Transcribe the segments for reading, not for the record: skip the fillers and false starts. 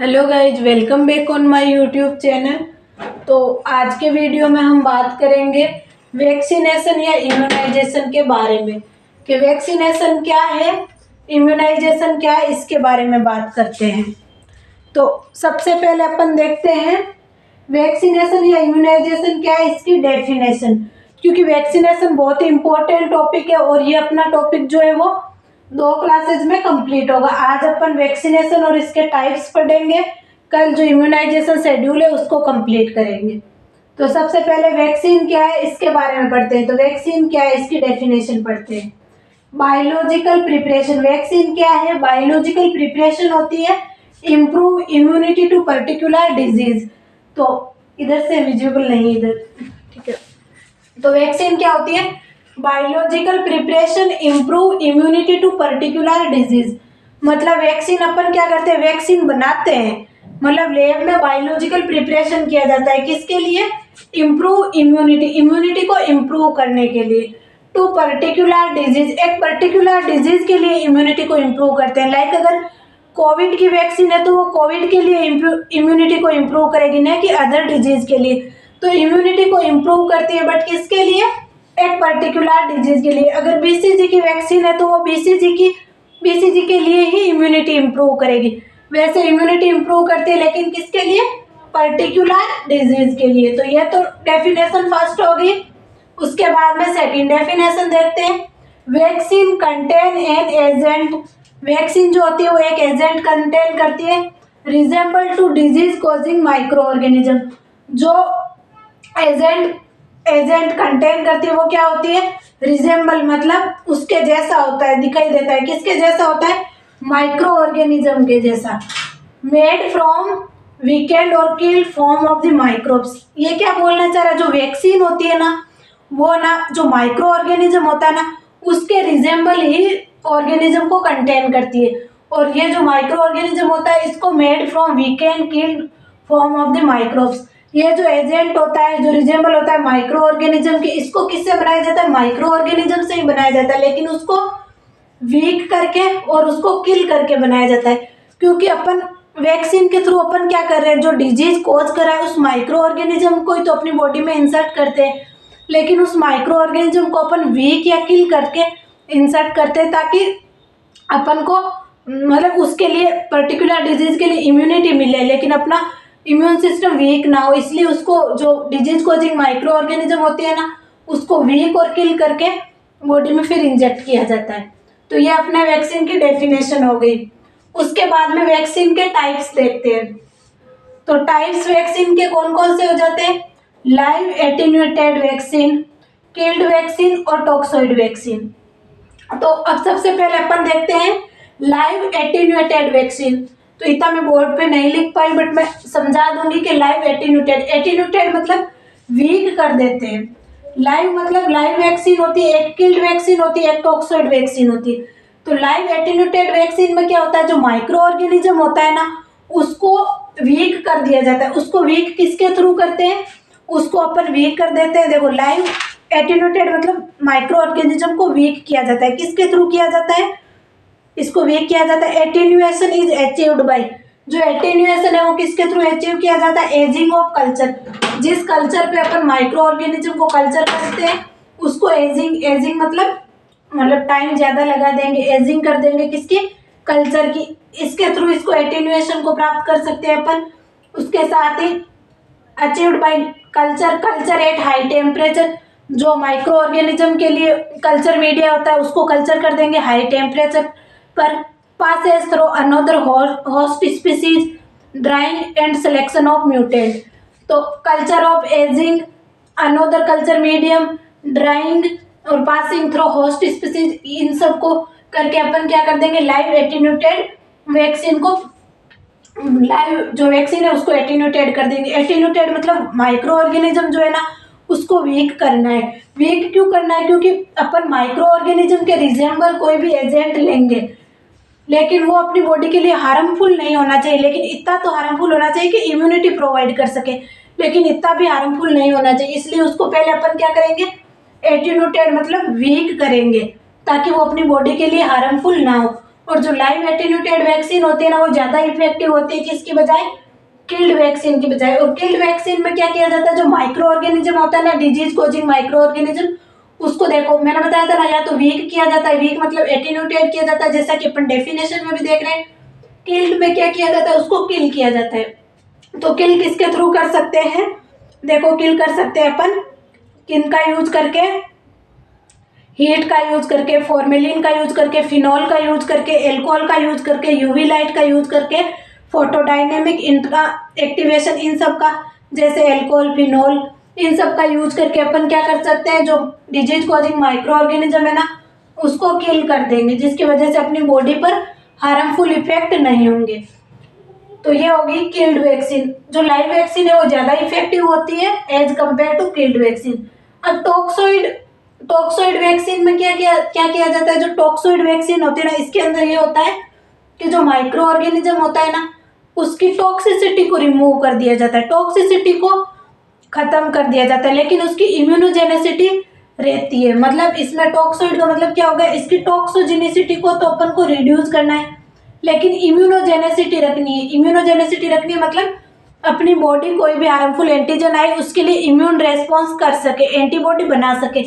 Hello guys, welcome back on my YouTube channel. तो आज के वीडियो में हम बात करेंगे वैक्सीनेशन या इम्यूनाइजेशन के बारे में कि वैक्सीनेशन क्या है, इम्यूनाइजेशन क्या है, इसके बारे में बात करते हैं। तो सबसे पहले अपन देखते हैं वैक्सीनेशन या इम्यूनाइजेशन क्या है, इसकी डेफिनेशन। क्योंकि वैक्सीनेशन बहुत ही इंपॉर्टेंट टॉपिक है और ये अपना टॉपिक जो है वो 2 क्लासेज में कंप्लीट होगा। आज अपन वैक्सीनेशन और इसके टाइप्स पढ़ेंगे, कल जो इम्यूनाइजेशन शेड्यूल है उसको कंप्लीट करेंगे। तो सबसे पहले वैक्सीन क्या है इसके बारे में पढ़ते हैं। तो वैक्सीन क्या है इसकी डेफिनेशन पढ़ते हैं। Biological preparation. वैक्सीन क्या है? बायोलॉजिकल प्रिपरेशन होती है improve immunity to particular disease. तो इधर से विजिबल नहीं, इधर ठीक है। तो वैक्सीन क्या होती है? Biological preparation improve immunity to particular disease. मतलब वैक्सीन अपन क्या करते हैं, वैक्सीन बनाते हैं, मतलब लैब में बायोलॉजिकल प्रिपरेशन किया जाता है। किसके लिए? इम्प्रूव इम्यूनिटी, इम्यूनिटी को इम्प्रूव करने के लिए। टू पर्टिकुलर डिजीज, एक पर्टिकुलर डिजीज के लिए इम्यूनिटी को इम्प्रूव करते हैं। लाइक अगर कोविड की वैक्सीन है तो वो कोविड के लिए इम्यूनिटी को इम्प्रूव करेगी, न कि अदर डिजीज के लिए। तो इम्यूनिटी को इम्प्रूव करती है, बट किसके लिए? एक पर्टिकुलर डिजीज के लिए। अगर बीसीजी की वैक्सीन है तो वो बीसीजी के लिए ही इम्यूनिटी इम्प्रूव करेगी। वैसे इम्यूनिटी इम्प्रूव करती है, लेकिन किसके लिए? पर्टिकुलर डिजीज के लिए। तो ये तो डेफिनेशन फर्स्ट होगी। उसके बाद में सेकंड डेफिनेशन देखते हैं। Vaccine contain an agent. Vaccine जो होती है वो एक एजेंट कंटेन करती है resemble to disease causing micro organism. जो एजेंट कंटेन करती है वो क्या होती है? रिजेंबल, मतलब उसके जैसा होता है, दिखाई देता है। किसके जैसा होता है? माइक्रो ऑर्गेनिज्म के जैसा। मेड फ्रॉम वीकेंड और killed form of the microbes. ये क्या बोलना चाह रहा है? जो वैक्सीन होती है ना, वो ना जो माइक्रो ऑर्गेनिज्म होता है ना, उसके रिजेंबल ही ऑर्गेनिज्म को कंटेन करती है। और ये जो माइक्रो ऑर्गेनिज्म होता है इसको made from weekend killed form of the microbes. ये जो एजेंट होता है, जो रिजेंबल होता है माइक्रो ऑर्गेनिज्म के, इसको किससे बनाया जाता है? माइक्रो ऑर्गेनिज्म से ही बनाया जाता है, लेकिन उसको वीक करके और उसको किल करके बनाया जाता है। क्योंकि अपन वैक्सीन के थ्रू अपन क्या कर रहे हैं, जो डिजीज कॉज कर रहा है उस माइक्रो ऑर्गेनिज्म को ही तो अपनी बॉडी में इंसर्ट करते हैं। लेकिन उस माइक्रो ऑर्गेनिज्म को अपन वीक या किल करके इंसर्ट करते हैं, ताकि अपन को मतलब उसके लिए पर्टिकुलर डिजीज के लिए इम्यूनिटी मिले, लेकिन अपना इम्यून सिस्टम वीक ना हो। इसलिए उसको जो डिजीज कॉजिंग माइक्रो ऑर्गेनिज्म होती है ना, उसको वीक और किल करके बॉडी में फिर इंजेक्ट किया जाता है। तो ये अपने वैक्सीन की डेफिनेशन हो गई। उसके बाद में वैक्सीन के टाइप्स देखते हैं। तो टाइप्स वैक्सीन के कौन कौन से हो जाते हैं? Live attenuated vaccine, killed vaccine और टॉक्सोइड वैक्सीन। तो अब सबसे पहले अपन देखते हैं लाइव एटेन्यूएटेड वैक्सीन। तो इतना मैं बोर्ड पे नहीं लिख पाई, बट मैं समझा दूंगी कि लाइव एटेन्यूएटेड मतलब वीक कर देते हैं। लाइव मतलब लाइव वैक्सीन होती है, एक किल्ड वैक्सीन होती है, एक टॉक्सोइड वैक्सीन होती है। तो लाइव एटेन्यूएटेड वैक्सीन में क्या होता है? जो माइक्रो ऑर्गेनिज्म होता है ना, उसको वीक कर दिया जाता है। उसको वीक किसके थ्रू करते हैं? उसको अपन वीक कर देते हैं। देखो, लाइव एटेन्यूएटेड मतलब माइक्रो ऑर्गेनिज्म को वीक किया जाता है। किसके थ्रू किया जाता है? इसको वीक किया जाता है। एटेन्यूएशन इज अचीव्ड बाय, जो एटेन्यूएशन है वो किसके थ्रू अचीव किया जाता है? Ageing of culture. जिस कल्चर पे अपन माइक्रो ऑर्गेनिज्म को कल्चर करते हैं उसको एजिंग मतलब टाइम ज्यादा लगा देंगे, एजिंग कर देंगे किसकी? कल्चर की। इसके थ्रू इसको एटेन्यूएशन को प्राप्त कर सकते हैं अपन। उसके साथ ही achieved by culture at high temperature. जो माइक्रो ऑर्गेनिज्म के लिए कल्चर मीडिया होता है उसको कल्चर कर देंगे हाई टेम्परेचर पर। Passes through another host species, drying and selection of mutant. तो culture of ageing, another culture medium, drying और पासिंग थ्रू होस्ट स्पीसीज, इन सब को करके अपन क्या कर देंगे? लाइव एटेन्यूएटेड वैक्सीन को, लाइव जो वैक्सीन है उसको एटेन्यूएटेड कर देंगे। एटेन्यूएटेड मतलब माइक्रो ऑर्गेनिज्म जो है ना उसको वीक करना है। वीक क्यों करना है? क्योंकि अपन माइक्रो ऑर्गेनिज्म के रिजेंबल कोई भी एजेंट लेंगे, लेकिन वो अपनी बॉडी के लिए हार्मफुल नहीं होना चाहिए। लेकिन इतना तो हार्मफुल होना चाहिए कि इम्यूनिटी प्रोवाइड कर सके, लेकिन इतना भी हार्मफुल नहीं होना चाहिए। इसलिए उसको पहले अपन क्या करेंगे? एटेन्यूएटेड मतलब वीक करेंगे, ताकि वो अपनी बॉडी के लिए हार्मफुल ना हो। और जो लाइव एटेन्यूटेड वैक्सीन होती है ना, वो ज़्यादा इफेक्टिव होती है किसकी बजाय, किल्ड वैक्सीन की बजाय। और किल्ड वैक्सीन में क्या किया जाता है, जो माइक्रो ऑर्गेनिज्म होता है ना, डिजीज कॉजिंग माइक्रो ऑर्गेनिज्म, उसको देखो मैंने बताया था ना, या तो वीक किया जाता है, वीक मतलब एटेन्यूटेड किया जाता है, जैसा कि अपन डेफिनेशन में भी देख रहे हैं। किल्ड में क्या किया जाता है, उसको किल किया जाता है। तो किल किसके थ्रू कर सकते हैं, देखो किल कर सकते हैं अपन किनका यूज करके, हीट का यूज करके, फॉर्मेलिन का यूज करके, फिनॉल का यूज करके, एल्कोहल का यूज करके, यूवी लाइट का यूज करके, फोटोडायनेमिक इंट्रा एक्टिवेशन, इन सब का, जैसे एल्कोहल, फिनॉल, इन सब का यूज करके अपन क्या कर सकते हैं, जो डिजीज कॉजिंग माइक्रो ऑर्गेनिज्म है ना, उसको किल कर देंगे, जिसकी वजह से अपनी बॉडी पर हार्मफुल इफेक्ट नहीं होंगे। तो ये होगी किल्ड वैक्सीन। जो लाइव वैक्सीन है वो ज्यादा इफेक्टिव होती है as compare to killed vaccine. अब टॉक्सोइड वैक्सीन में क्या किया जाता है, जो टॉक्सोइड वैक्सीन होती है ना, इसके अंदर ये होता है कि जो माइक्रो ऑर्गेनिज्म होता है ना, उसकी टॉक्सिसिटी को रिमूव कर दिया जाता है, टॉक्सिसिटी को खत्म कर दिया जाता है, लेकिन उसकी इम्यूनोजेनेसिटी रहती है। मतलब इसमें टॉक्सोइड का मतलब क्या होगा, इसकी टॉक्सोजेनिसिटी को तो अपन को रिड्यूस करना है, लेकिन इम्यूनोजेनेसिटी रखनी है। इम्यूनोजेनेसिटी रखनी है मतलब अपनी बॉडी कोई भी हार्मफुल एंटीजन आए उसके लिए इम्यून रेस्पॉन्स कर सके, एंटीबॉडी बना सके।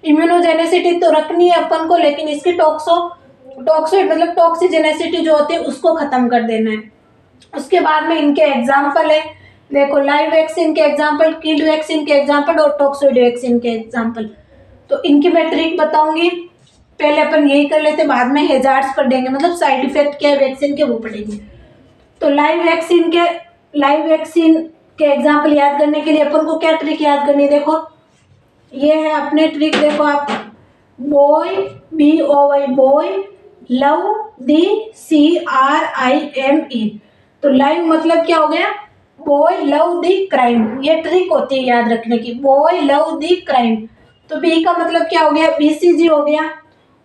इम्यूनोजेनेसिटी तो रखनी है अपन को, लेकिन इसकी टॉक्सोइड मतलब टॉक्सिजेनेसिटी जो होती है उसको खत्म कर देना है। उसके बाद में इनके एग्जाम्पल है, देखो लाइव वैक्सीन के एग्जाम्पल, किल्ड वैक्सीन के एग्जाम्पल और टॉक्सोइड वैक्सीन के एग्जाम्पल। तो इनकी मैं ट्रिक बताऊंगी, पहले अपन यही कर लेते, बाद में हेजार्ड्स पढ़ेंगे, मतलब साइड इफेक्ट क्या है वैक्सीन के वो पढ़ेंगे। तो लाइव वैक्सीन के एग्जाम्पल याद करने के लिए अपन को क्या ट्रिक याद करनी है, देखो ये है अपने ट्रिक, देखो आप, boy BOY boy, love DCRIME। तो लाइव मतलब क्या हो गया, बॉय लव द क्राइम, ये ट्रिक होती है याद रखने की, बॉय लव द क्राइम। तो B का मतलब क्या हो गया, BCG हो गया।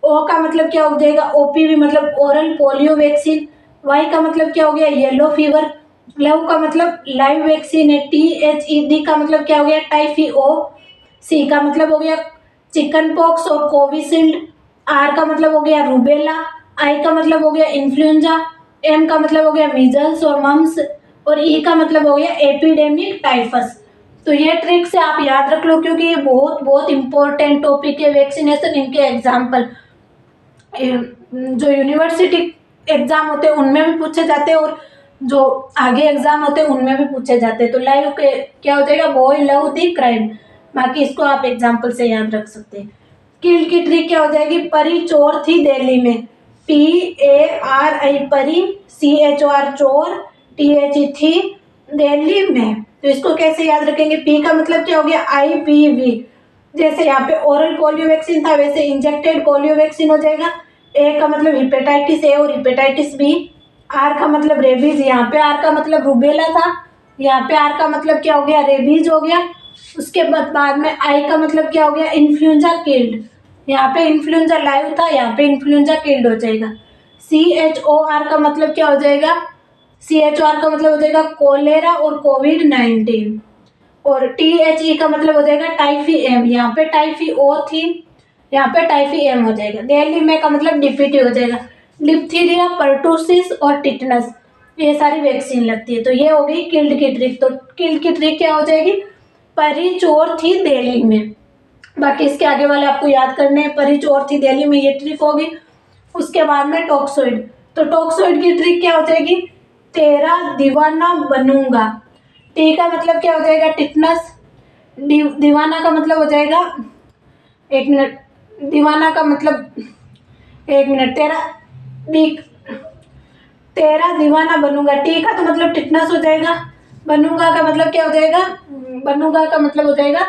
O का मतलब क्या हो जाएगा, OPV मतलब ओरल पोलियो वैक्सीन। Y का मतलब क्या हो गया, येलो फीवर। लव का मतलब लाइव वैक्सीन है, THED का मतलब क्या हो गया, टाइफिओ। C का मतलब हो गया चिकन पॉक्स और कोविशील्ड। R का मतलब हो गया रूबेला। I का मतलब हो गया इन्फ्लुएंजा। M का मतलब हो गया मीजल्स और मम्स। और E का मतलब हो गया एपिडेमिक टाइफस। तो ये ट्रिक से आप याद रख लो, क्योंकि ये बहुत बहुत इंपॉर्टेंट टॉपिक है वैक्सीनेशन। इनके एग्जाम्पल जो यूनिवर्सिटी एग्जाम होते हैं उनमें भी पूछे जाते हैं, और जो आगे एग्जाम होते हैं उनमें भी पूछे जाते हैं। तो लाइव के क्या हो जाएगा, बॉय लव द क्राइम। बाकी इसको आप एग्जाम्पल से याद रख सकते हैं। किल की ट्रिक क्या हो जाएगी, परी चोर थी दिल्ली में, PARI परी, CHOR चोर, THE थी दिल्ली में। तो इसको कैसे याद रखेंगे, P का मतलब क्या हो गया, IPV। जैसे यहाँ पे ओरल पोलियो वैक्सीन था, वैसे इंजेक्टेड पोलियो वैक्सीन हो जाएगा। A का मतलब हेपेटाइटिस A और हेपेटाइटिस B। R का मतलब रेबीज, यहाँ पे R का मतलब रूबेला था, यहाँ पे R का मतलब क्या हो गया, रेबीज हो गया। उसके बाद में I का मतलब क्या हो गया, इन्फ्लुएंजा किल्ड। यहाँ पे इन्फ्लुएंजा लाइव था, यहाँ पे इन्फ्लुएंजा किल्ड हो जाएगा। CHOR का मतलब क्या हो जाएगा, CHOR का मतलब हो जाएगा कोलेरा और COVID-19। और THE का मतलब हो जाएगा टाइफी एम, यहाँ पे टाइफी O थी, यहाँ पे टाइफी एम हो जाएगा। दिल्ली में का मतलब DPT हो जाएगा। डिप्थीरिया, पर्टूसिस और टिटनस, ये सारी वैक्सीन लगती है। तो ये हो गई किल्ड की ट्रिक। तो किल्ड की ट्रिक क्या हो जाएगी, परी चोर थी दिल्ली में। बाकी इसके आगे वाले आपको याद करने हैं, परी चोर थी दिल्ली में, ये ट्रिक होगी। उसके बाद में टॉक्सोइड, तो टॉक्सोइड की ट्रिक क्या हो जाएगी, तेरा दीवाना बनूंगा। टी का मतलब क्या हो जाएगा, टिटनस। दीवाना का मतलब हो जाएगा, एक मिनट, दीवाना का मतलब, एक मिनट, तेरा दीवाना बनूंगा। टी का तो मतलब टिटनस हो जाएगा। बनूंगा का मतलब क्या हो जाएगा, बनूंगा का मतलब हो जाएगा,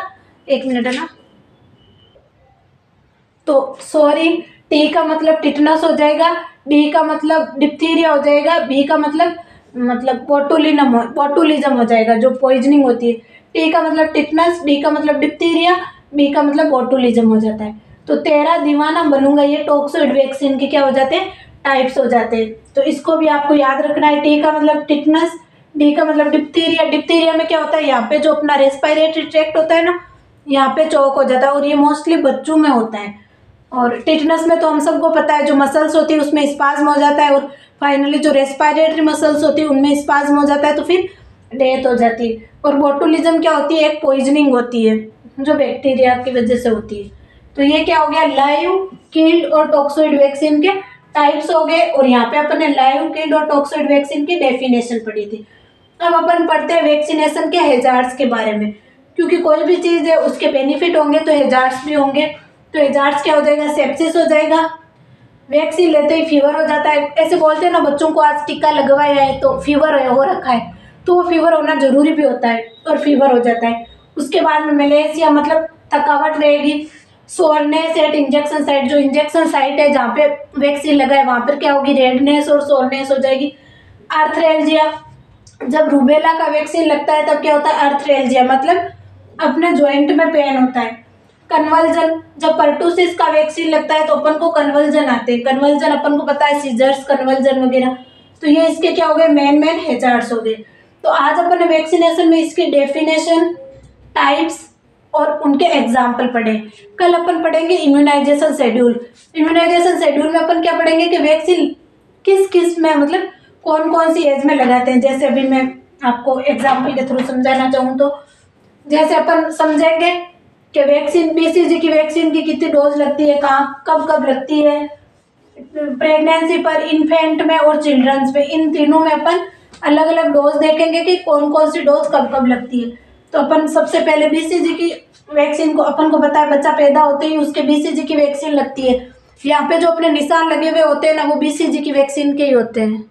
एक मिनट है ना, तो सॉरी, टी का मतलब टिटनस हो जाएगा, डी का मतलब डिप्थीरिया हो जाएगा, बी का मतलब बोटुलिज्म हो जाएगा, जो पॉइजनिंग होती है। टी का मतलब टिटनस, डी का मतलब डिप्थीरिया, बी का मतलब बोटुलिज्म हो जाता है। तो तेरा दीवाना बनूंगा, ये टॉक्सोइड वैक्सीन के क्या हो जाते हैं, टाइप्स हो जाते हैं। तो इसको भी आपको याद रखना है। टी का मतलब टिटनस, डी का मतलब डिप्थीरिया। डिप्थीरिया में क्या होता है, यहाँ पे जो अपना रेस्पिरेटरी ट्रैक्ट होता है ना, यहाँ पे चौक हो जाता है, और ये मोस्टली बच्चों में होता है। और टिटनस में तो हम सबको पता है जो मसल्स होती है उसमें स्पाज्म हो जाता है, और फाइनली जो रेस्पिरेटरी मसल्स होती है उनमें स्पाज्म हो जाता है, तो फिर डेथ हो जाती है। और बोटुलिज्म क्या होती है, एक पॉइजनिंग होती है जो बैक्टीरिया की वजह से होती है। तो ये क्या हो गया, लाइव, किल्ड और टॉक्सोइड वैक्सीन के टाइप्स हो गए, और यहाँ पे अपन ने लाइव, किल्ड और टॉक्सोइड वैक्सीन की डेफिनेशन पढ़ी थी। अब अपन पढ़ते हैं वैक्सीनेशन के हैजार्ड्स के बारे में, क्योंकि कोई भी चीज़ है उसके बेनिफिट होंगे तो हैजार्ड्स भी होंगे। तो हैजार्ड्स क्या हो जाएगा, सेप्सिस हो जाएगा, वैक्सीन लेते ही फीवर हो जाता है। ऐसे बोलते हैं ना बच्चों को आज टीका लगवाया है तो फीवर हो रखा है, तो वो फीवर होना जरूरी भी होता है और फीवर हो जाता है। उसके बाद में मलेरिया मतलब थकावट रहेगी, सोरनेस एट इंजेक्शन साइट, जो इंजेक्शन साइट है जहाँ पे वैक्सीन लगा है वहाँ पर क्या होगी, रेडनेस और सोरनेस हो जाएगी। आर्थ्रेल्जिया, जब रूबेला का वैक्सीन लगता है तब क्या होता है, आर्थ्रेल्जिया मतलब अपने जॉइंट में पेन होता है। कन्वल्जन, जब पर्टुसिस का वैक्सीन लगता है तो अपन को कन्वल्जन आते हैं, कन्वल्जन अपन को पता है सीजर्स कन्वल्जन वगैरह। तो ये इसके क्या हो गए, मेन हैजार्ड्स हो गए। तो आज अपन ने वैक्सीनेशन में इसकी डेफिनेशन, टाइप्स और उनके एग्जाम्पल पढ़े। कल अपन पढ़ेंगे इम्यूनाइजेशन शेड्यूल। इम्यूनाइजेशन शेड्यूल में अपन क्या पढ़ेंगे कि वैक्सीन किस किस में मतलब कौन कौन सी एज में लगाते हैं। जैसे अभी मैं आपको एग्जाम्पल के थ्रू समझाना चाहूँ तो जैसे अपन समझेंगे कि वैक्सीन, बीसीजी की वैक्सीन की कितनी डोज लगती है, कहाँ कब कब लगती है, प्रेगनेंसी पर, इन्फेंट में और चिल्ड्रंस में, इन तीनों में अपन अलग अलग डोज देखेंगे कि कौन कौन सी डोज कब कब लगती है। तो अपन सबसे पहले बीसीजी की वैक्सीन को, अपन को पता है बच्चा पैदा होते ही उसके बीसीजी की वैक्सीन लगती है। यहाँ पे जो अपने निशान लगे हुए होते हैं ना वो बीसीजी की वैक्सीन के ही होते हैं।